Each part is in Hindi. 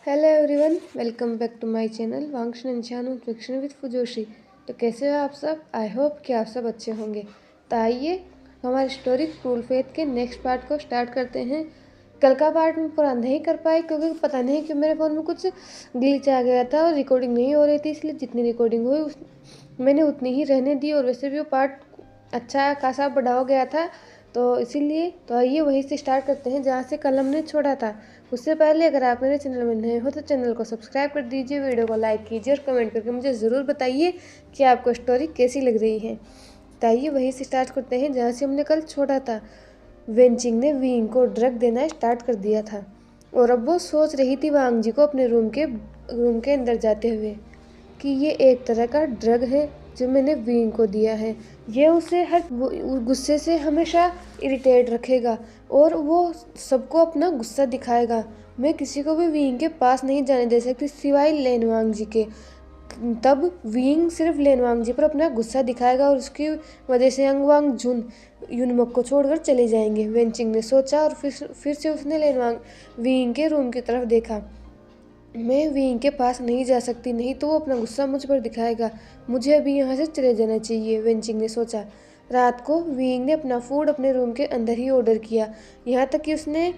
Hello everyone, welcome back to my channel वांगशन इंशानु फिक्शन विद फुजोशी। तो कैसे हो आप सब? आई होप कि आप सब अच्छे होंगे। तो आइए हमारी स्टोरी क्रूल फेथ के नेक्स्ट पार्ट को स्टार्ट करते हैं। कल का पार्ट में पूरा नहीं कर पाई क्योंकि पता नहीं कि मेरे फ़ोन में कुछ ग्लिच आ गया था और रिकॉर्डिंग नहीं हो रही थी, इसलिए जितनी रिकॉर्डिंग हुई मैंने उतनी ही रहने दी। और वैसे भी वो पार्ट अच्छा खासा बड़ा हो गया था, तो इसीलिए तो आइए वहीं से स्टार्ट करते हैं जहाँ से कल हमने छोड़ा था। उससे पहले अगर आप मेरे चैनल में नए हो तो चैनल को सब्सक्राइब कर दीजिए, वीडियो को लाइक कीजिए और कमेंट करके मुझे ज़रूर बताइए कि आपको स्टोरी कैसी लग रही है। तो आइए वहीं से स्टार्ट करते हैं जहाँ से हमने कल छोड़ा था। वेंचिंग ने विंग को ड्रग देना स्टार्ट कर दिया था और अब वो सोच रही थी वांग जी को अपने रूम के अंदर जाते हुए कि ये एक तरह का ड्रग है जो मैंने विंग को दिया है। ये उसे हर गुस्से से हमेशा इरिटेट रखेगा और वो सबको अपना गुस्सा दिखाएगा। मैं किसी को भी विंग के पास नहीं जाने दे सकती सिवाय लेनवांग जी के। तब विंग सिर्फ लेनवांग जी पर अपना गुस्सा दिखाएगा और उसकी वजह से अंगवांग जुन युनमक को छोड़कर चले जाएंगे, वेंचिंग ने सोचा। और फिर से उसने लेनवांग विंग के रूम की तरफ देखा। मैं विंग के पास नहीं जा सकती, नहीं तो वो अपना गुस्सा मुझ पर दिखाएगा। मुझे अभी यहाँ से चले जाना चाहिए, वेंचिंग ने सोचा। रात को विंग ने अपना फूड अपने रूम के अंदर ही ऑर्डर किया, यहाँ तक कि उसने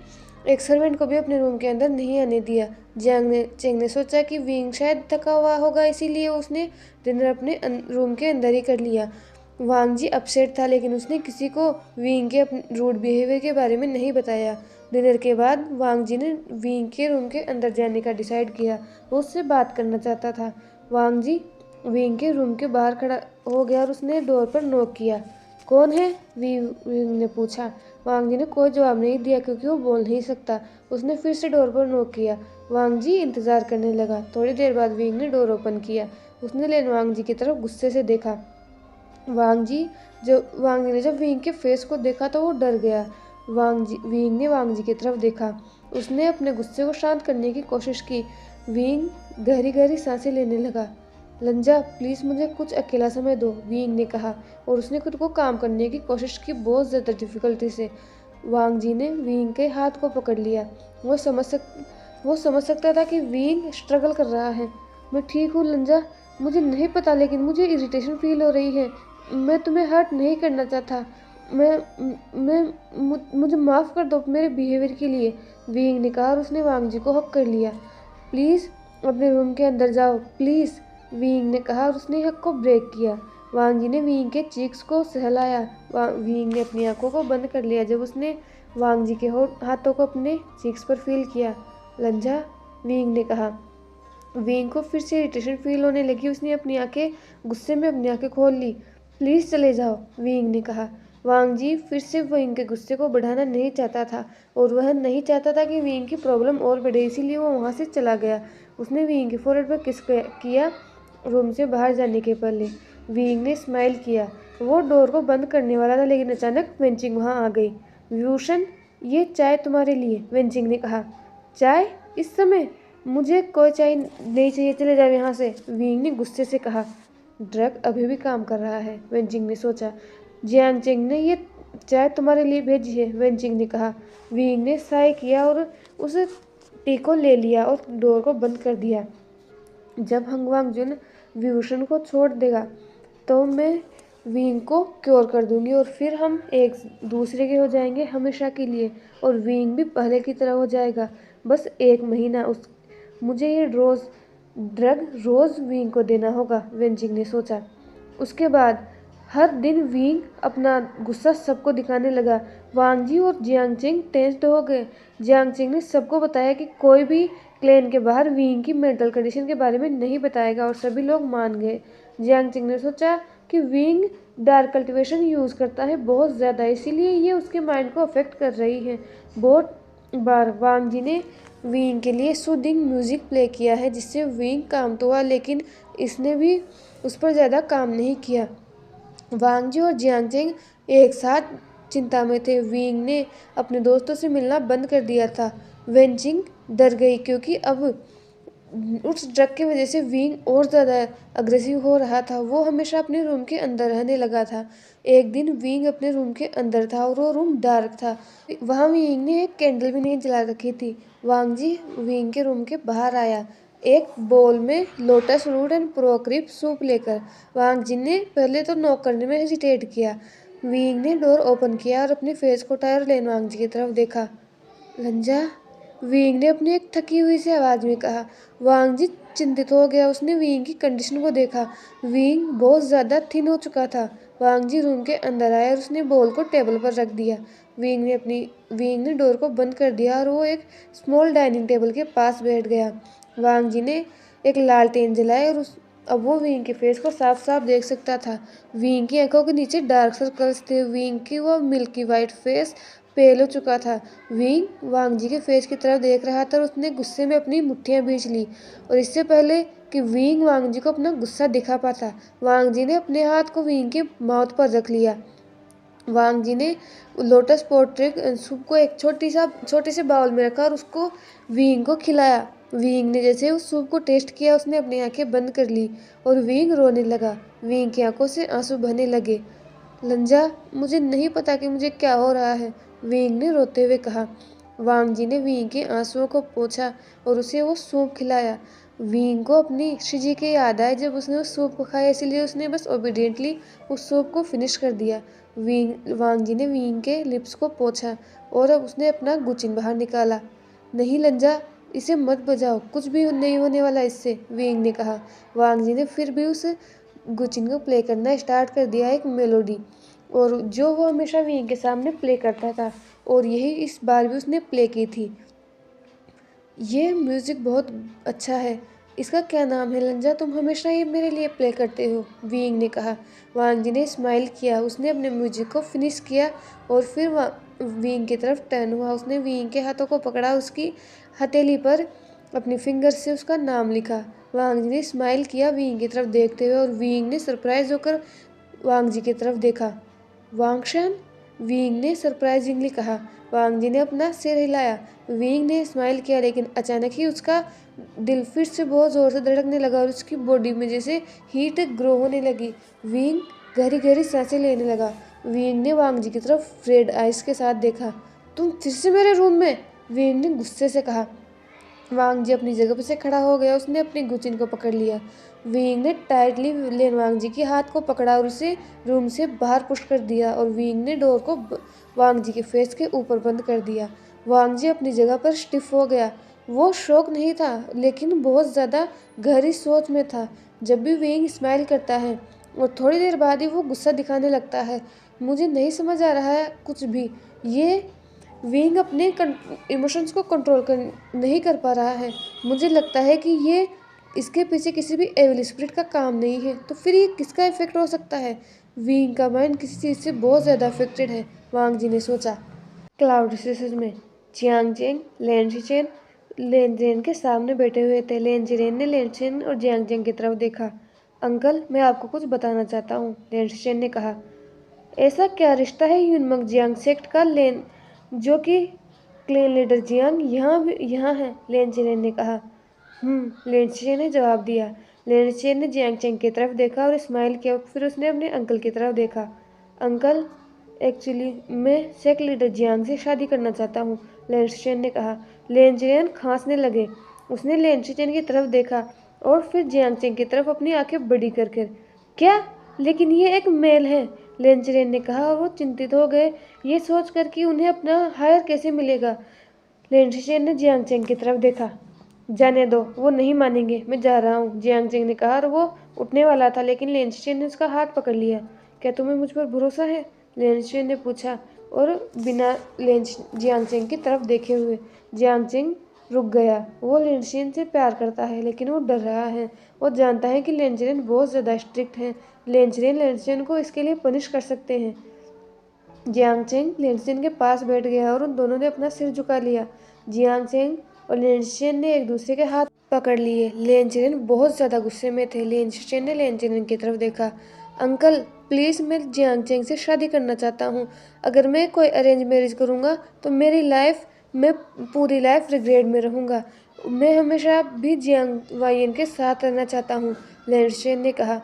एक सर्वेंट को भी अपने रूम के अंदर नहीं आने दिया। चेंग ने सोचा कि विंग शायद थका हुआ होगा, इसीलिए उसने डिनर अपने रूम के अंदर ही कर लिया। वांग जी अपसेट था, लेकिन उसने किसी को विंग के रूड बिहेवियर के बारे में नहीं बताया। डिनर के बाद वांग जी ने विंग के रूम के अंदर जाने का डिसाइड किया। वो उससे बात करना चाहता था। वांग जी विंग के रूम के बाहर खड़ा हो गया और उसने डोर पर नॉक किया। कौन है? विंग ने पूछा। वांग जी ने कोई जवाब नहीं दिया क्योंकि वो बोल नहीं सकता। उसने फिर से डोर पर नॉक किया। वांग जी इंतजार करने लगा। थोड़ी देर बाद विंग ने डोर ओपन किया। उसने लेनवांग जी की तरफ गुस्से से देखा। वांग जी ने जब विंग के फेस को देखा तो वो डर गया। विंग ने वांग जी की तरफ देखा। उसने अपने गुस्से को शांत करने की कोशिश की। विंग गहरी गहरी सांसें लेने लगा। लंजा, प्लीज़ मुझे कुछ अकेला समय दो, विंग ने कहा। और उसने खुद को काम करने की कोशिश की, बहुत ज़्यादा डिफ़िकल्टी से। वांग जी ने विंग के हाथ को पकड़ लिया। वो समझ सकता था कि विंग स्ट्रगल कर रहा है। मैं ठीक हूँ लंजा, मुझे नहीं पता, लेकिन मुझे इरिटेशन फील हो रही है। मैं तुम्हें हर्ट नहीं करना चाहता। मुझे माफ़ कर दो मेरे बिहेवियर के लिए, विंग ने कहा। और उसने वांग जी को हक कर लिया। प्लीज़ अपने रूम के अंदर जाओ, प्लीज़, विंग ने कहा। और उसने हक को ब्रेक किया। वांग जी ने विंग के चीक्स को सहलाया। विंग ने अपनी आंखों को बंद कर लिया जब उसने वांग जी के हाथों को अपने चीक्स पर फील किया। लंजा, विंग ने कहा। विंग को फिर से इरिटेशन फील होने लगी। उसने अपनी आंखें गुस्से में अपनी आंखें खोल ली। प्लीज़ चले जाओ, विंग ने कहा। वांग जी फिर से विंग के गुस्से को बढ़ाना नहीं चाहता था और वह नहीं चाहता था कि विंग की प्रॉब्लम और बढ़े, इसीलिए वो वहाँ से चला गया। उसने विंग के फोrehead पर किस किया रूम से बाहर जाने के पहले। विंग ने स्माइल किया। वो डोर को बंद करने वाला था, लेकिन अचानक वेंचिंग वहाँ आ गई। विभूषण, ये चाय तुम्हारे लिए, वेंचिंग ने कहा। चाय? इस समय? मुझे कोई चाय नहीं चाहिए, चले जाओ यहाँ से, विंग ने गुस्से से कहा। ड्रग अभी भी काम कर रहा है, वेंचिंग ने सोचा। जियांग चेंग ने ये चाय तुम्हारे लिए भेजी है, वेंचिंग ने कहा। विंग ने साय किया और उस टी को ले लिया और डोर को बंद कर दिया। जब हंगवांग जुन विभूषण को छोड़ देगा तो मैं विंग को क्योर कर दूंगी और फिर हम एक दूसरे के हो जाएंगे हमेशा के लिए। और विंग भी पहले की तरह हो जाएगा। बस 1 महीना मुझे ये ड्रग रोज़ विंग को देना होगा, वेंचिंग ने सोचा। उसके बाद हर दिन विंग अपना गुस्सा सबको दिखाने लगा। वांग जी और जियांगचेंग टेंस्ड हो गए। जियांगचेंग ने सबको बताया कि कोई भी क्लैन के बाहर विंग की मेंटल कंडीशन के बारे में नहीं बताएगा और सभी लोग मान गए। जियांगचेंग ने सोचा कि विंग डार्क कल्टिवेशन यूज़ करता है बहुत ज़्यादा, इसीलिए ये उसके माइंड को अफेक्ट कर रही है। बहुत बार वांग जी ने विंग के लिए सूदिंग म्यूज़िक प्ले किया है जिससे विंग काम तो हुआ, लेकिन इसने भी उस पर ज़्यादा काम नहीं किया। वांग जी और जियांगचेंग एक साथ चिंता में थे। विंग ने अपने दोस्तों से मिलना बंद कर दिया था। वेंचिंग डर गई क्योंकि अब उस ड्रग की वजह से विंग और ज़्यादा अग्रेसिव हो रहा था। वो हमेशा अपने रूम के अंदर रहने लगा था। एक दिन विंग अपने रूम के अंदर था और वो रूम डार्क था। वहाँ विंग ने एक कैंडल भी नहीं जला रखी थी। वांग जी विंग के रूम के बाहर आया, एक बोल में लोटस रूट एंड प्रोक्रिप सूप लेकर। वांग जी ने पहले तो नॉक करने में हेजिटेट किया। विंग ने डोर ओपन किया और अपने फेस को उठाया और लेन वांग जी की तरफ देखा। लंजा, विंग ने अपनी एक थकी हुई सी आवाज में कहा। वांग जी चिंतित हो गया। उसने विंग की कंडीशन को देखा। विंग बहुत ज्यादा थिन हो चुका था। वांग जी रूम के अंदर आया और उसने बॉल को टेबल पर रख दिया। विंग ने डोर को बंद कर दिया और वो एक स्मॉल डाइनिंग टेबल के पास बैठ गया। वांग जी ने एक लालटेन जलाई और अब वो विंग के फेस को साफ साफ देख सकता था। विंग की आंखों के नीचे डार्क सर्कल्स थे। विंग की वो मिल्की वाइट फेस पेल हो चुका था। विंग वांग जी के फेस की तरफ देख रहा था और उसने गुस्से में अपनी मुट्ठियां बींच ली। और इससे पहले कि विंग वांग जी को अपना गुस्सा दिखा पाता, वांग जी ने अपने हाथ को विंग के माउथ पर रख लिया। वांग जी ने लोटस पोर्ट्रेट सूप को एक छोटे से बाउल में रखा और उसको विंग को खिलाया। विंग ने जैसे उस सूप को टेस्ट किया, उसने अपनी आंखें बंद कर ली और विंग रोने लगा। विंग की आंखों से आंसू बहने लगे। लंजा, मुझे नहीं पता कि मुझे क्या हो रहा है, विंग ने रोते हुए कहा। वांग जी ने विंग के आंसुओं को पोंछा और उसे वो सूप खिलाया। विंग को अपनी शिजी की याद आई जब उसने उस सूप को खाया, इसलिए उसने बस ओबीडियंटली उस सूप को फिनिश कर दिया। वांग जी ने विंग के लिप्स को पोंछा और अब उसने अपना गुचिन बाहर निकाला। नहीं लंजा, इसे मत बजाओ, कुछ भी नहीं होने वाला इससे, विंग ने कहा। वांग जी ने फिर भी उस गुचिन को प्ले करना स्टार्ट कर दिया, एक मेलोडी, और जो वो हमेशा विंग के सामने प्ले करता था, और यही इस बार भी उसने प्ले की थी। ये म्यूज़िक बहुत अच्छा है। इसका क्या नाम है लंजा? तुम हमेशा ये मेरे लिए प्ले करते हो, विंग ने कहा। वांग जी ने स्माइल किया। उसने अपने म्यूजिक को फिनिश किया और फिर विंग की तरफ टर्न हुआ। उसने विंग के हाथों को पकड़ा, उसकी हथेली पर अपनी फिंगर से उसका नाम लिखा। वांग जी ने स्माइल किया विंग की तरफ देखते हुए, और विंग ने सरप्राइज होकर वांग जी की तरफ देखा। वांगशान, विंग ने सरप्राइजिंगली कहा। वांग जी ने अपना सिर हिलाया। विंग ने स्माइल किया, लेकिन अचानक ही उसका दिल फिर से बहुत जोर से धड़कने लगा और उसकी बॉडी में जैसे हीट ग्रो होने लगी। विंग गहरी गहरी सांसें लेने लगा। विंग ने वांग जी की तरफ रेड आइज के साथ देखा। तुम फिर से मेरे रूम में? विंग ने गुस्से से कहा। वांग जी अपनी जगह पर से खड़ा हो गया। उसने अपनी गुचिन को पकड़ लिया। विंग ने टाइटली लेन वांग जी के हाथ को पकड़ा और उसे रूम से बाहर पुश कर दिया, और विंग ने डोर को वांग जी के फेस के ऊपर बंद कर दिया। वांग जी अपनी जगह पर स्टिफ हो गया। वो शौक नहीं था, लेकिन बहुत ज़्यादा गहरी सोच में था। जब भी विंग स्माइल करता है और थोड़ी देर बाद ही वो गुस्सा दिखाने लगता है। मुझे नहीं समझ आ रहा है कुछ भी। ये विंग अपने इमोशंस को नहीं कर पा रहा है। मुझे लगता है कि ये इसके पीछे किसी भी एविल स्पिरिट का काम नहीं है। तो फिर ये किसका इफेक्ट हो सकता है? विंग का माइंड किसी चीज़ से बहुत ज़्यादा अफेक्टेड है, वांग जी ने सोचा। क्लाउड रिसेस में जियांग जेंग लेन जेन के सामने बैठे हुए थे। लेन जिरेन ने लेन चेन और जियांग जेंग की तरफ देखा। अंकल, मैं आपको कुछ बताना चाहता हूँ, लेन चेन ने कहा। ऐसा क्या रिश्ता है यूनमंग जियांग सेक्ट का, लेन जो कि क्लैन लीडर जियांग यहाँ है, लेन चेन ने कहा। लेन चेन ने जवाब दिया। लेन चेन ने जियांग चेंग की तरफ देखा और स्माइल किया, फिर उसने अपने अंकल की तरफ देखा। अंकल, एक्चुअली मैं सेक्ट लीडर जियांग से शादी करना चाहता हूँ, लेन चेन ने कहा। लेन चेन खांसने लगे। उसने लेन चेन की तरफ देखा और फिर जियांग चेंग की तरफ अपनी आंखें बड़ी कर क्या? लेकिन ये एक मेल है, लेन चेन ने कहा, और वो चिंतित हो गए ये सोचकर कि उन्हें अपना हायर कैसे मिलेगा। लेन चेन ने जियांग चेंग की तरफ देखा। जाने दो, वो नहीं मानेंगे, मैं जा रहा हूँ, जियांग चेंग ने कहा, और वो उठने वाला था, लेकिन लेन चेन ने उसका हाथ पकड़ लिया। क्या तुम्हें मुझ पर भरोसा है? लेन चेन ने पूछा, और बिना जियांग चेंग की तरफ देखे हुए। जियांग चेंग रुक गया। वो लेन चेन से प्यार करता है, लेकिन वो डर रहा है। वो जानता है कि लेन चेन बहुत ज़्यादा स्ट्रिक्ट है। लेन चेन को इसके लिए पनिश कर सकते हैं। जियांग चेंग लेन चेन के पास बैठ गया और उन दोनों ने अपना सिर झुका लिया। जियांग चेंग और लेन चेन ने एक दूसरे के हाथ पकड़ लिए। लेन चेन बहुत ज़्यादा गुस्से में थे। लेन चेन ने लेन चेन की तरफ देखा। अंकल, प्लीज़, मैं जियांग चेंग से शादी करना चाहता हूँ। अगर मैं कोई अरेंज मैरिज करूँगा तो मैं पूरी लाइफ रिग्रेट में रहूँगा। मैं हमेशा भी जियांग वायन के साथ रहना चाहता हूँ, लैंडस्टेन ने कहा।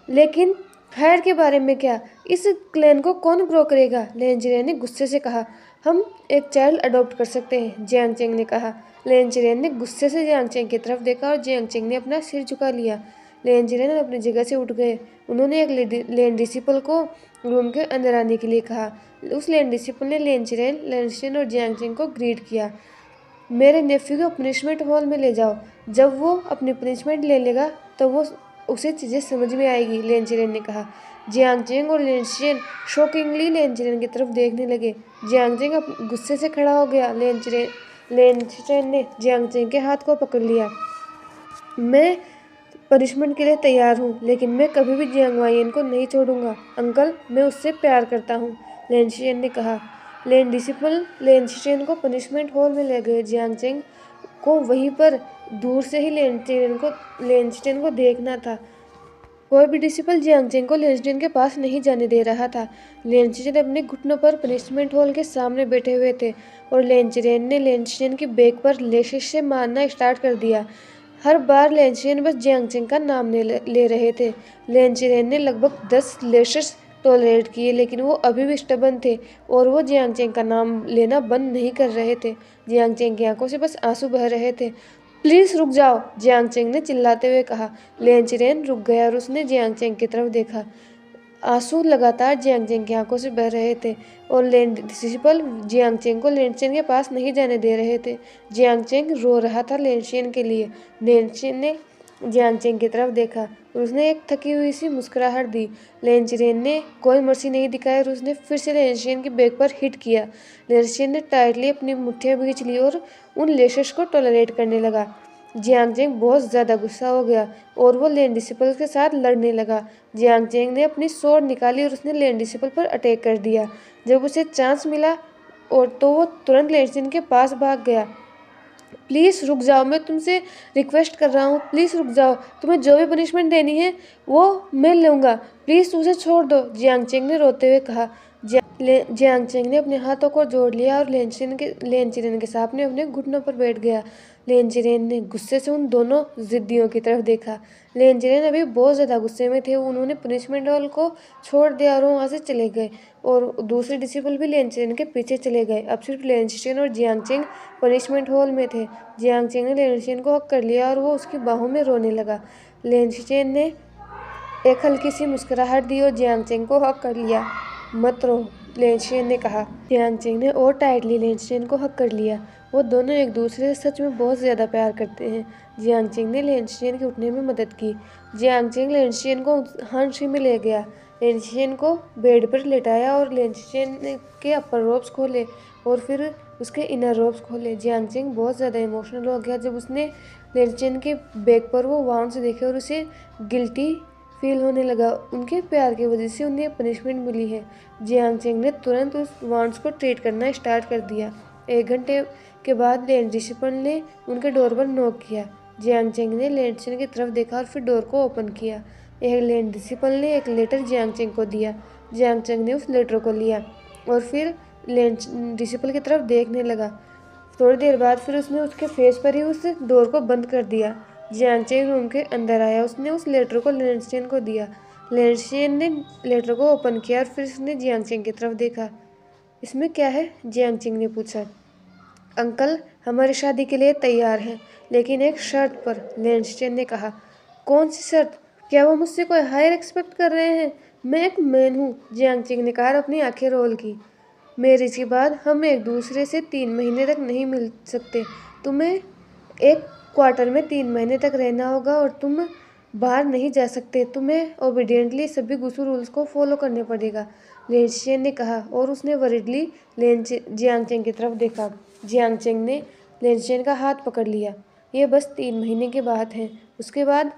लेकिन हायर के बारे में क्या? इस क्लैन को कौन ग्रो करेगा? लेंचरेन ने गुस्से से कहा। हम एक चाइल्ड अडॉप्ट कर सकते हैं, जियांग चेंग ने कहा। लेंचरेन ने गुस्से से जियांग चेंग की तरफ देखा और जियांग चेंग ने अपना सिर झुका लिया। लेंचरेन अपनी जगह से उठ गए। उन्होंने एक लैंड डिसिपल को रूम के अंदर आने के लिए कहा। उस लैंड डिसिपल ने लेंचरेन, लैंडस्टेन और जियांग चेंग को ग्रीट किया। मेरे नेफ्यू को पनिशमेंट हॉल में ले जाओ। जब वो अपनी पनिशमेंट ले लेगा तो वो उसे चीज़ें समझ में आएगी, लेंचरेन ने कहा। जियांग चेंग और लेंचरेन शॉकिंगली लेंचरेन की तरफ देखने लगे। जियांग चेंग गुस्से से खड़ा हो गया। लेंचरेन ने जियांग चेंग के हाथ को पकड़ लिया। मैं पनिशमेंट के लिए तैयार हूँ, लेकिन मैं कभी भी जियांग वायन को नहीं छोड़ूंगा। अंकल, मैं उससे प्यार करता हूँ, लेंचरेन ने कहा। लैंड डिसिपल लेंचरेन को पनिशमेंट हॉल में ले गए। जियांग चेंग को वहीं पर दूर से ही लेंचरेन को देखना था। कोई भी डिसिपल जियांग चेंग को लेंचरेन के पास नहीं जाने दे रहा था। लेंचरेन अपने घुटनों पर पनिशमेंट हॉल के सामने बैठे हुए थे और लेंचरेन ने लेंचरेन की बैक पर लेशेस से मारना स्टार्ट कर दिया। हर बार लेंचरेन बस जियांग चेंग का नाम ले रहे थे। लेंचरेन ने लगभग 10 लेशेस टॉलरेट किए, लेकिन वो अभी भी स्टबन थे और वो जियांग चेंग का नाम लेना बंद नहीं कर रहे थे। जियांग चेंग की आंखों से बस आंसू बह रहे थे। प्लीज रुक जाओ, जियांग चेंग ने चिल्लाते हुए कहा। लेंचरेन रुक गया और उसने जियांग चेंग की तरफ देखा। आंसू लगातार जियांग चेंग की आंखों से बह रहे थे और लैंड डिसिपल जियांग चेंग को लेंचरेन के पास नहीं जाने दे रहे थे। जियांग चेंग रो रहा था लेंचरेन के लिए। लेंचरेन ने जियांग चेंग की तरफ देखा और उसने एक थकी हुई सी मुस्कुराहट दी। लेंचरेन ने कोई मर्सी नहीं दिखाई और उसने फिर से लेंचरेन की बैक पर हिट किया। लेंचरेन ने टाइटली अपनी मुट्ठियां भींच ली और उन लेशेस को टॉलरेट करने लगा। जियांग चेंग बहुत ज़्यादा गुस्सा हो गया और वो लैंड डिसिपल के साथ लड़ने लगा। जियांग चेंग ने अपनी स्वॉर्ड निकाली और उसने लैंड डिसिपल पर अटैक कर दिया। जब उसे चांस मिला और तो वो तुरंत लेंचरेन के पास भाग गया। प्लीज़ रुक जाओ, मैं तुमसे रिक्वेस्ट कर रहा हूँ, प्लीज़ रुक जाओ। तुम्हें जो भी पनिशमेंट देनी है वो मैं लूँगा, प्लीज़ उसे छोड़ दो, जियांग चेंग ने रोते हुए कहा। जियांग चेंग ने अपने हाथों को जोड़ लिया और लेंचरेन के सामने अपने घुटनों पर बैठ गया। लेंचरेन ने गुस्से से उन दोनों जिद्दियों की तरफ देखा। लेंचरेन अभी बहुत ज़्यादा गुस्से में थे। उन्होंने पनिशमेंट हॉल को छोड़ दिया और वहाँ से चले गए और दूसरे डिसिपल भी लेंचरेन के पीछे चले गए। अब सिर्फ लेंचरेन और जियांग चेंग पनिशमेंट हॉल में थे। जियांग चेंग ने लेंचरेन को हक कर लिया और वो उसकी बाहों में रोने लगा। लेंचरेन ने एक हल्की सी मुस्कुराहट दी और जियांग चेंग को हक कर लिया। मत रो, लेंचरेन ने कहा। जियांग चेंग ने और टाइटली लेंचरेन को हक कर लिया। वो दोनों एक दूसरे से सच में बहुत ज़्यादा प्यार करते हैं। जियांग चेंग ने लेंचरेन के उठने में मदद की। जियांग चेंग लेंचरेन को हानशी में ले गया, लेंचरेन को बेड पर लेटाया और लेंचरेन के अपर रोब्स खोले और फिर उसके इनर रोब्स खोले। जियांग चेंग बहुत ज़्यादा इमोशनल हो गया जब उसने लेंचरेन के बैक पर वो वाउंड्स देखे और उसे गिल्टी फील होने लगा। उनके प्यार की वजह से उन्हें पनिशमेंट मिली है। जियांग चेंग ने तुरंत उस वाउंड्स को ट्रीट करना स्टार्ट कर दिया। 1 घंटे के बाद लैंड डिसिपल ने उनके डोर पर नॉक किया। जियांग चेंग ने लेंचरेन की तरफ देखा और फिर डोर को ओपन किया। एक लैंड डिसिपल ने एक लेटर जियांग चेंग को दिया। जियांग चेंग ने उस लेटर को लिया और फिर लैंड डिसिपल की तरफ देखने लगा। थोड़ी देर बाद फिर उसने उसके फेस पर ही उस डोर को बंद कर दिया। जियांग चेंग रूम के अंदर आया। उसने उस लेटर को लेंचरेन को दिया। लेंचरेन ने लेटर को ओपन किया और फिर उसने जियांग चेंग की तरफ देखा। इसमें क्या है? जियांग चेंग ने पूछा। अंकल, हमारी शादी के लिए तैयार हैं, लेकिन एक शर्त पर, लेंचरेन ने कहा। कौन सी शर्त? क्या वो मुझसे कोई हायर एक्सपेक्ट कर रहे हैं? मैं एक मैन हूँ, जियांग चेंग ने कहा, अपनी आंखें रोल की। मैरिज के बाद हम एक दूसरे से 3 महीने तक नहीं मिल सकते। तुम्हें एक क्वार्टर में 3 महीने तक रहना होगा और तुम बाहर नहीं जा सकते। तुम्हें ओबीडियंटली सभी गुसु रूल्स को फॉलो करने पड़ेगा, लेंचरेन ने कहा और उसने वरीडली जियांग चेंग की तरफ देखा। जियांग चेंग ने लेंचरेन का हाथ पकड़ लिया। ये बस 3 महीने की बात है। उसके बाद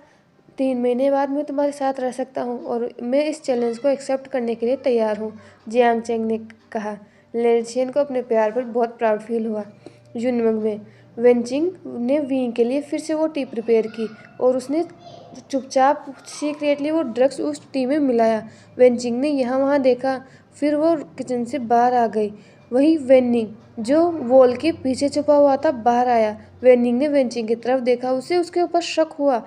3 महीने बाद मैं तुम्हारे साथ रह सकता हूँ और मैं इस चैलेंज को एक्सेप्ट करने के लिए तैयार हूँ, जियांग चेंग ने कहा। लेंचरेन को अपने प्यार पर बहुत प्राउड फील हुआ। युनमंग में वेनचिंग ने वी के लिए फिर से वो टी प्रिपेयर की और उसने चुपचाप सीक्रेटली वो ड्रग्स उस टी में मिलाया। वेनचिंग ने यहाँ वहाँ देखा, फिर वो किचन से बाहर आ गई वही वेन्निंग जो वॉल के पीछे छुपा हुआ था बाहर आया। वेन्निंग ने वेंचिंग की तरफ देखा, उसे उसके ऊपर शक हुआ।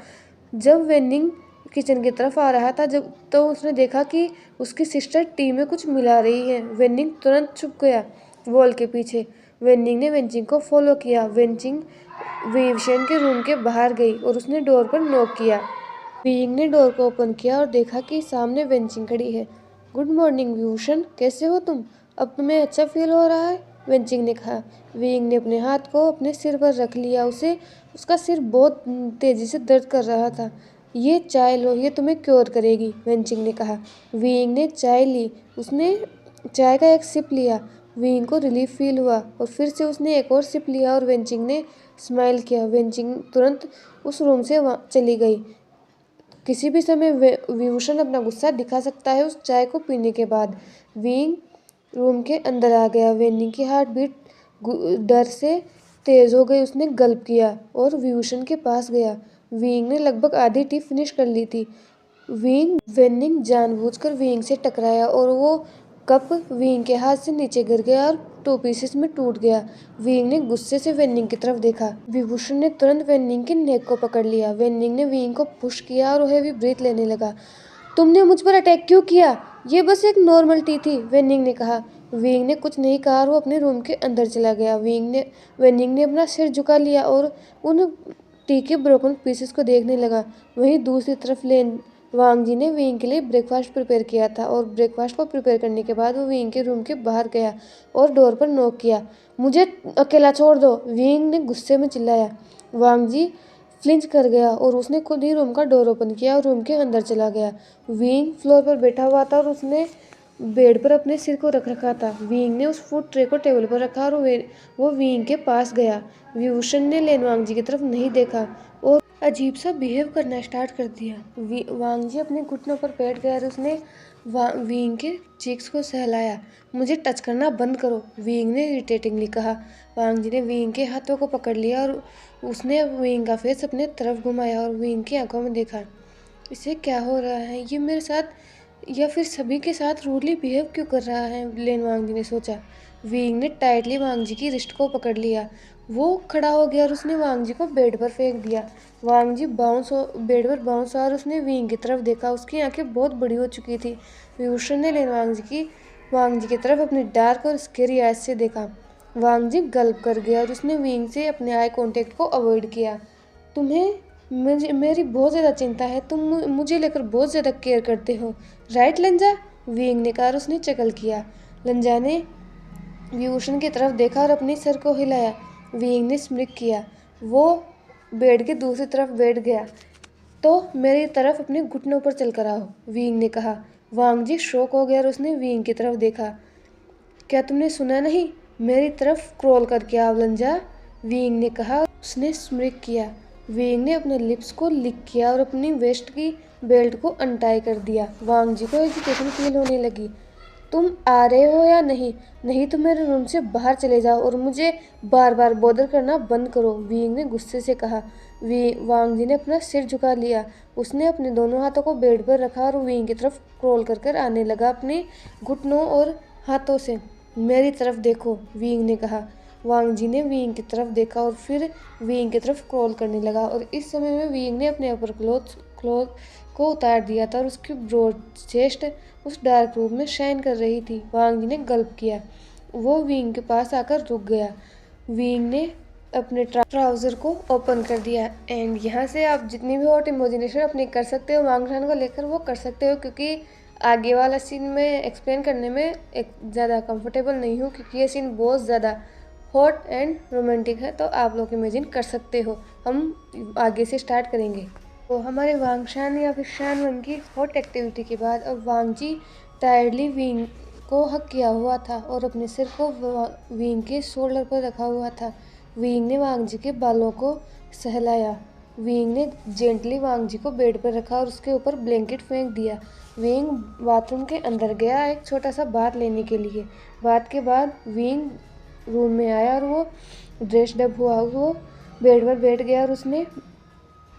जब वेन्निंग किचन की तरफ आ रहा था तो उसने देखा कि उसकी सिस्टर टी में कुछ मिला रही है। वेन्निंग तुरंत छुप गया वॉल के पीछे। वेन्निंग ने वेंचिंग को फॉलो किया। वेंचिंग विवशन के रूम के बाहर गई और उसने डोर पर नॉक किया। विंग ने डोर को ओपन किया और देखा कि सामने वेंचिंग खड़ी है। गुड मॉर्निंग विभूषण, कैसे हो तुम? अब तुम्हें अच्छा फील हो रहा है? वेंचिंग ने कहा। विंग ने अपने हाथ को अपने सिर पर रख लिया। उसका सिर बहुत तेजी से दर्द कर रहा था। ये चाय लो, ये तुम्हें क्योर करेगी, वेंचिंग ने कहा। विंग ने चाय ली। उसने चाय का एक सिप लिया। विंग को रिलीफ फील हुआ और फिर से उसने एक और सिप लिया और वेंचिंग ने स्माइल किया। वेंचिंग तुरंत उस रूम से चली गई। किसी भी समय विभूषण अपना गुस्सा दिखा सकता है उस चाय को पीने के बाद। विंग रूम के अंदर आ गया। वेन्निंग की हार्ट बीट डर से तेज हो गई। उसने गल्प किया और विभूषण के पास गया। विंग ने लगभग आधी टी फिनिश कर ली थी। वेन्निंग जानबूझकर विंग से टकराया और वो कप विंग के हाथ से नीचे गिर गया और 2 पीसेस में टूट गया। विंग ने गुस्से से वेन्निंग की तरफ देखा। विभूषण ने तुरंत वेन्निंग के नेक को पकड़ लिया। वेन्निंग ने विंग को पुश किया और हैवी ब्रीथ लेने लगा। तुमने मुझ पर अटैक क्यों किया? ये बस एक नॉर्मल टी थी, वेन्निंग ने कहा। विंग ने कुछ नहीं कहा और वो अपने रूम के अंदर चला गया। वेन्निंग ने अपना सिर झुका लिया और उन टी के ब्रोकन पीसेस को देखने लगा। वहीं दूसरी तरफ वांग जी ने विंग के लिए ब्रेकफास्ट प्रिपेयर किया था और ब्रेकफास्ट को प्रिपेयर करने के बाद वो विंग के रूम के बाहर गया और डोर पर नॉक किया। मुझे अकेला छोड़ दो, विंग ने गुस्से में चिल्लाया। वांग जी फ्लिंच कर गया और उसने खुद ही रूम का डोर ओपन किया और रूम के अंदर चला गया। विंग फ्लोर पर बैठा हुआ था और उसने बेड पर अपने सिर को रख रखा था। विंग ने उस फूड ट्रे को टेबल पर रखा और वो विंग के पास गया। विभूषण ने लेनवांग जी की तरफ नहीं देखा और अजीब सा बिहेव करना स्टार्ट कर दिया। वांग जी अपने घुटनों पर बैठ गया और उसने विंग के चीक्स को सहलाया। मुझे टच करना बंद करो, विंग ने इरिटेटिंगली कहा। वांग जी ने विंग के हाथों को पकड़ लिया और उसने विंग का फेस अपने तरफ घुमाया और विंग की आंखों में देखा। इसे क्या हो रहा है? ये मेरे साथ या फिर सभी के साथ रूडली बिहेव क्यों कर रहा है? वांग जी ने सोचा। विंग ने टाइटली वांग जी की रिस्ट को पकड़ लिया। वो खड़ा हो गया और उसने वांग जी को बेड पर फेंक दिया। वांग जी बेड पर बाउंस और उसने विंग की तरफ देखा। उसकी आंखें बहुत बड़ी हो चुकी थी। विभूषण ने वांग जी की तरफ अपनी डार्क और स्केरी आइज से देखा। वांग जी गल्प कर गया और उसने विंग से अपने आई कांटेक्ट को अवॉइड किया। तुम्हें मेरी बहुत ज़्यादा चिंता है। तुम मुझे लेकर बहुत ज़्यादा केयर करते हो, राइट लंजा? विंग ने कहा और उसने चकल किया। लंजा ने विभूषण की तरफ देखा और अपने सर को हिलाया। विंग ने स्मिक किया। वो बेड के दूसरी तरफ बैठ गया। तो मेरी तरफ अपने घुटनों पर चल कर आओ, विंग ने कहा। वांग जी शॉक हो गया और उसने विंग की तरफ देखा। क्या तुमने सुना नहीं? मेरी तरफ क्रॉल करके आओ लंजा, विंग ने कहा। उसने स्मिक किया। विंग ने अपने लिप्स को लिक किया और अपनी वेस्ट की बेल्ट को अनटाई कर दिया। वांग जी को हेजिटेशन फील होने लगी। तुम आ रहे हो या नहीं? नहीं तो मेरे रूम से बाहर चले जाओ और मुझे बार बार बॉदर करना बंद करो, विंग ने गुस्से से कहा। वांग जी ने अपना सिर झुका लिया। उसने अपने दोनों हाथों को बेड पर रखा और विंग की तरफ क्रॉल कर आने लगा अपने घुटनों और हाथों से। मेरी तरफ देखो, विंग ने कहा। वांग जी ने विंग की तरफ देखा और फिर विंग की तरफ क्रॉल करने लगा और इस समय में विंग ने अपने अपर क्लोथ को उतार दिया था और उसकी ब्रॉड चेस्ट उस डार्क रूम में शाइन कर रही थी। वांग जी ने गल्प किया। वो विंग के पास आकर रुक गया। विंग ने अपने ट्राउज़र को ओपन कर दिया एंड यहाँ से आप जितनी भी हॉट इमेजिनेशन अपनी कर सकते हो वांग खान को लेकर वो कर सकते हो, क्योंकि आगे वाला सीन में एक्सप्लेन करने में एक ज़्यादा कंफर्टेबल नहीं हूँ क्योंकि ये सीन बहुत ज़्यादा हॉट एंड रोमांटिक है, तो आप लोग इमेजिन कर सकते हो। हम आगे से स्टार्ट करेंगे। तो हमारे वांगशान या फिर शानवन की हॉट एक्टिविटी के बाद अब वांग जी टायर्डली विंग को हक किया हुआ था और अपने सिर को विंग के शोल्डर पर रखा हुआ था। विंग ने वांग जी के बालों को सहलाया। विंग ने जेंटली वांग जी को बेड पर रखा और उसके ऊपर ब्लैंकेट फेंक दिया। विंग बाथरूम के अंदर गया एक छोटा सा बाथ लेने के लिए। बात के बाद विंग रूम में आया और वो ड्रेस्ड अप हुआ। वो बेड पर बैठ गया और उसने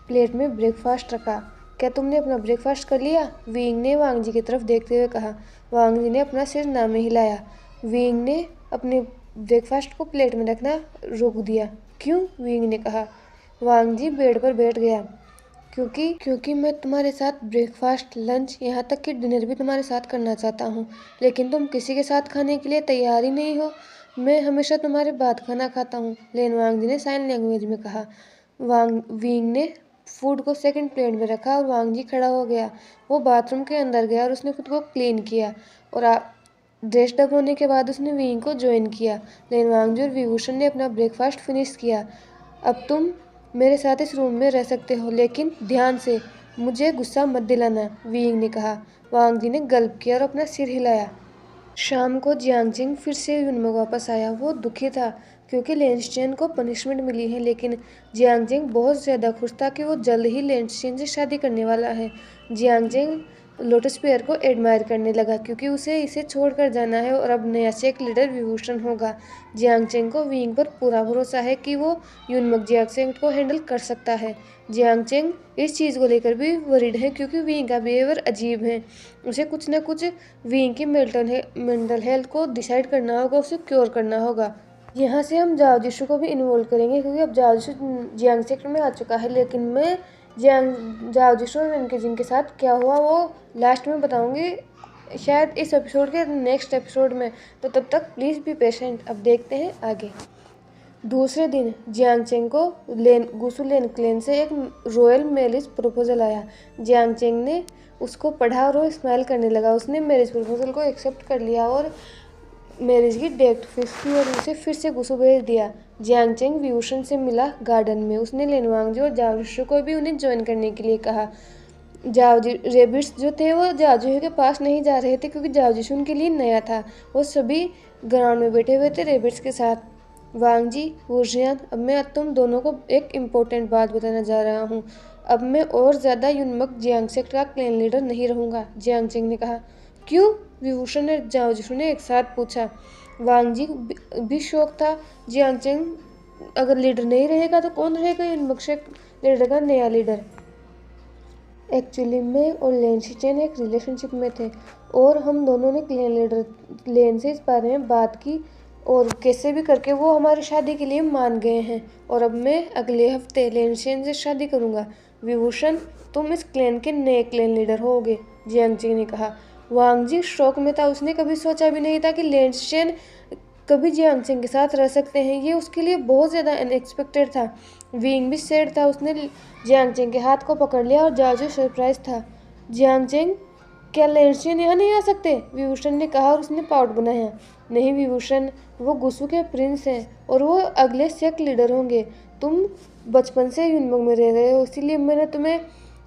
प्लेट में ब्रेकफास्ट रखा। क्या तुमने अपना ब्रेकफास्ट कर लिया? विंग ने वांग जी की तरफ देखते हुए कहा। वांग जी ने अपना सिर ना में हिलाया। विंग ने अपने ब्रेकफास्ट को प्लेट में रखना रोक दिया। क्यों? विंग ने कहा। वांग जी बेड पर बैठ गया। क्योंकि मैं तुम्हारे साथ ब्रेकफास्ट, लंच, यहाँ तक कि डिनर भी तुम्हारे साथ करना चाहता हूँ, लेकिन तुम किसी के साथ खाने के लिए तैयार ही नहीं हो। मैं हमेशा तुम्हारे बाद खाना खाता हूँ, लेन वांग जी ने साइन लैंग्वेज में कहा। विंग ने फूड को सेकंड प्लेट में रखा और वांग जी खड़ा हो गया। वो बाथरूम के अंदर गया और उसने खुद को क्लीन किया और ड्रेस्ड अप होने के बाद उसने विंग को ज्वाइन किया। लेन वांग जी और विभूषण ने अपना ब्रेकफास्ट फिनिश किया। अब तुम मेरे साथ इस रूम में रह सकते हो, लेकिन ध्यान से, मुझे गुस्सा मत दिलाना, विंग ने कहा। वांग जी ने गल्प किया और अपना सिर हिलाया। शाम को जियांगजिंग फिर से युनमक वापस आया। वो दुखी था क्योंकि लेंसचेन को पनिशमेंट मिली है, लेकिन जियांगजिंग बहुत ज़्यादा खुश था कि वो जल्द ही लेंसचेन से शादी करने वाला है। जियांगजिंग लोटस पेयर को एडमायर करने लगा क्योंकि उसे इसे छोड़कर जाना है और अब नया शेख लीडर विभूषण होगा। जियांगचेंग को विंग पर पूरा भरोसा है कि वो युनमक जियांगचेंग को हैंडल कर सकता है। जियांगचेंग इस चीज़ को लेकर भी वरीड है क्योंकि विंग का बिहेवियर अजीब है। उसे कुछ न कुछ विंग की मेंटल हेल्थ को डिसाइड करना होगा, उसे क्योर करना होगा। यहाँ से हम जाओ जिशु को भी इन्वॉल्व करेंगे क्योंकि अब जाओ जिशु जियांग सेक्टर में आ चुका है, लेकिन मैं जाओ जिशु और इनके जिनके साथ क्या हुआ वो लास्ट में बताऊंगी, शायद इस एपिसोड के नेक्स्ट एपिसोड में। तो तब तक प्लीज़ बी पेशेंट। अब देखते हैं आगे। दूसरे दिन जियांगचेंग को गुसु लेन क्लेन से एक रॉयल मैरिज प्रपोजल आया। जियांगचेंग ने उसको पढ़ा और वो स्माइल करने लगा। उसने मैरिज प्रपोजल को एक्सेप्ट कर लिया और मैरिज की डेट फिक्स की और उसे फिर से गुसु भेज दिया। जियांगचेंग विभूषण से मिला गार्डन में। उसने लेनवांगजी और जाओजिशु को भी उन्हें ज्वाइन करने के लिए कहा। रेबिट्स जो थे वो जाओजिशु के पास नहीं जा रहे थे क्योंकि जाओजिशु उनके लिए नया था। वो सभी ग्राउंड में बैठे हुए थे रेबिट्स के साथ। वांग जी, वुजियान, अब मैं तुम दोनों को एक इम्पोर्टेंट बात बताना जा रहा हूँ। अब मैं और ज़्यादा युनमक जियांगसेक्ट का क्लैन लीडर नहीं रहूँगा, जियांगचेंग ने कहा। क्यों? विभूषण ने जाओजिशु ने एक साथ पूछा। वांग जी भी शौक था। जियांगचेंग अगर लीडर नहीं रहेगा तो कौन रहेगा युनमक सेक्ट लीडर का नया लीडर? एक्चुअली मैं और लेन शिचेन एक रिलेशनशिप में थे और हम दोनों ने क्लैन लीडर लेन से इस बारे में बात की और कैसे भी करके वो हमारी शादी के लिए मान गए हैं और अब मैं अगले हफ्ते लेनशेन से शादी करूंगा। विभूषण, तुम इस क्लैन के नए क्लैन लीडर होगे, जियांगचेंग ने कहा। वांग जी शौक में था। उसने कभी सोचा भी नहीं था कि लेनशेन कभी जियांगचेंग के साथ रह सकते हैं। ये उसके लिए बहुत ज़्यादा अनएक्सपेक्टेड था। विंग भी सैड था। उसने जियांगचेंग के हाथ को पकड़ लिया और जाओ सरप्राइज था। जियांगचेंग, क्या लेनशेन यहाँ नहीं आ सकते? विभूषण ने कहा और उसने पाउट बनाया। नहीं विभूषण, वो गुसु के प्रिंस हैं और वो अगले सेक्ट लीडर होंगे। तुम बचपन से युनमक में रह रहे हो, इसीलिए मैंने तुम्हें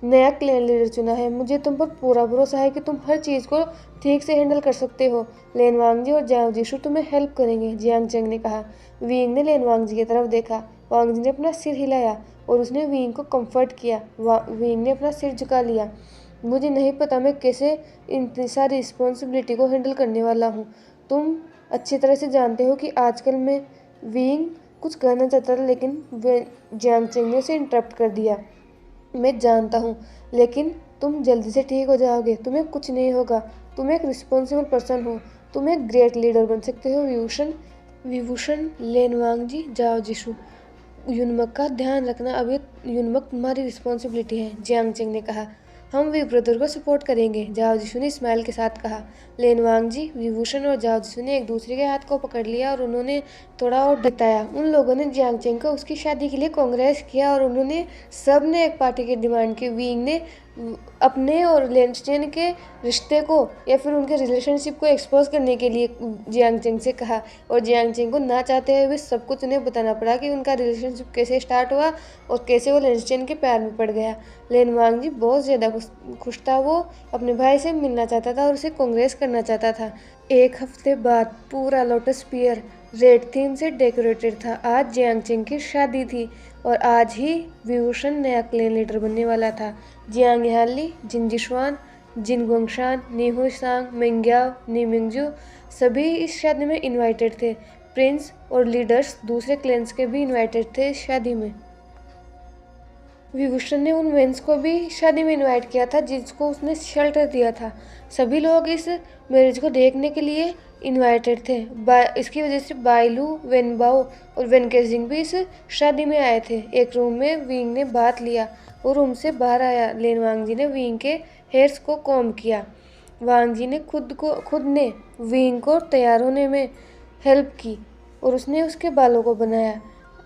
नया क्लैन लीडर चुना है। मुझे तुम पर पूरा भरोसा है कि तुम हर चीज़ को ठीक से हैंडल कर सकते हो। लेनवांग जी और जाओ जिशु तुम्हें हेल्प करेंगे, जियांगचेंग ने कहा। विंग ने लेनवांग जी की तरफ देखा। वांग जी ने अपना सिर हिलाया और उसने विंग को कंफर्ट किया। विंग ने अपना सिर झुका लिया। मुझे नहीं पता मैं कैसे इतनी सारी रिस्पॉन्सिबिलिटी को हैंडल करने वाला हूँ। तुम अच्छी तरह से जानते हो कि आजकल मैं विंग कुछ कहना चाहता था, लेकिन जियांगचेंग ने उसे इंटरप्ट कर दिया। मैं जानता हूँ, लेकिन तुम जल्दी से ठीक हो जाओगे। तुम्हें कुछ नहीं होगा। तुम एक रिस्पॉन्सिबल पर्सन हो। तुम एक ग्रेट लीडर बन सकते हो विभूषण, लेनवांग जी, जाओ जिशु, युनमक का ध्यान रखना। अब ये युनमक तुम्हारी रिस्पॉन्सिबिलिटी है, जियांगचेंग ने कहा। हम वी ब्रदर को सपोर्ट करेंगे, जाओ जिशु ने स्माइल के साथ कहा। लेनवांग जी, विभूषण और जाओ जिशु ने एक दूसरे के हाथ को पकड़ लिया और उन्होंने थोड़ा और बताया। उन लोगों ने जियांगचेंग को उसकी शादी के लिए कांग्रेस किया और उन्होंने सब ने एक पार्टी की डिमांड की। विंग ने अपने और लेनस्टेन के रिश्ते को या फिर उनके रिलेशनशिप को एक्सपोज करने के लिए जियांगचेंग से कहा और जियांगचेंग को ना चाहते हुए सब कुछ उन्हें बताना पड़ा कि उनका रिलेशनशिप कैसे स्टार्ट हुआ और कैसे वो लेनस्टेन के प्यार में पड़ गया। लेनवांग जी बहुत ज़्यादा खुश था। वो अपने भाई से मिलना चाहता था और उसे कांग्रेस करना चाहता था। एक हफ्ते बाद पूरा लोटस पियर रेड थीम से डेकोरेटेड था। आज जियांगचेंग की शादी थी और आज ही विभूषण नया क्लैन लीडर बनने वाला था। जियांग याली, जिन जिशवान, जिन गोंगशान, नीहू सांग, मेंग्याओ, नी मिंगजू सभी इस शादी में इनवाइटेड थे। प्रिंस और लीडर्स दूसरे क्लैंस के भी इनवाइटेड थे इस शादी में। विभूषण ने उन मेंस को भी शादी में इनवाइट किया था जिसको उसने शेल्टर दिया था। सभी लोग इस मैरिज को देखने के लिए इनवाइटेड थे। इसकी वजह से बाइलू, वेनबाओ और वेनकेजिंग भी इस शादी में आए थे। एक रूम में विंग ने बात लिया और रूम से बाहर आया। लेन वांगजी ने विंग के हेयर्स को कॉम्ब किया। वांगजी ने खुद ने विंग को तैयार होने में हेल्प की और उसने उसके बालों को बनाया।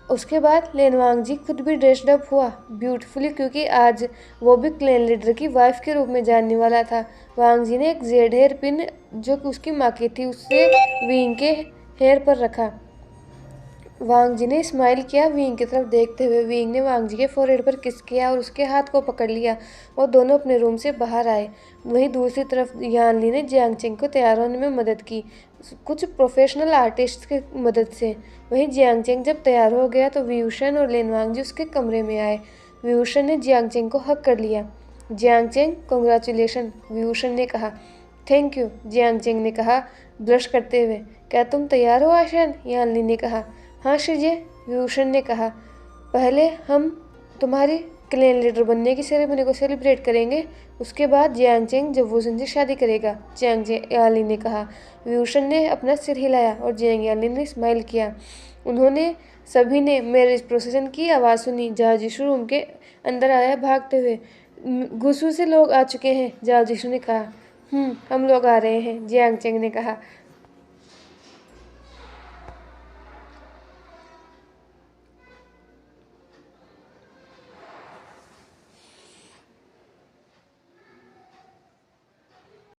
उसके बाद लेन वांगजी खुद भी ड्रेस्ड अप हुआ ब्यूटीफुली, क्योंकि आज वो भी क्लैन लीडर की वाइफ के रूप में जानने वाला था। वांगजी ने एक जेड हेयर पिन जो कि उसकी माँ की थी उससे विंग के हेयर पर रखा। वांगजी ने स्माइल किया विंग की तरफ देखते हुए। विंग ने वांगजी के फोरहेड पर किस किया और उसके हाथ को पकड़ लिया और दोनों अपने रूम से बाहर आए। वहीं दूसरी तरफ यानली ने जियांगचेंग को तैयार होने में मदद की, कुछ प्रोफेशनल आर्टिस्ट की मदद से। वहीं जियांगचेंग जब तैयार हो गया तो विभूषण और लेन वांगजी उसके कमरे में आए। विभूषण ने जियांगचेंग को हक कर लिया। जियांगचेंग, कॉन्ग्रेचुलेशन, विभूषण ने कहा। थैंक यू, जियांगचेंग ने कहा ब्लश करते हुए। क्या तुम तैयार हो आशान? यानली ने कहा। हाँ शिजे, विभूषण ने कहा। पहले हम तुम्हारी क्लैन लीडर बनने की सेरेमनी को सेलिब्रेट करेंगे, उसके बाद जियांगचेंग जवूसन से शादी करेगा, जियांग यानली ने कहा। विभूषण ने अपना सिर हिलाया और जियांग यानली ने स्माइल किया। उन्होंने सभी ने मैरिज प्रोसेसन की आवाज़ सुनी। जाओ जिशु रूम के अंदर आया भागते हुए। गुसू से लोग आ चुके हैं, जाओ जिशु ने कहा। हम लोग आ रहे हैं, जियांगचेंग ने कहा।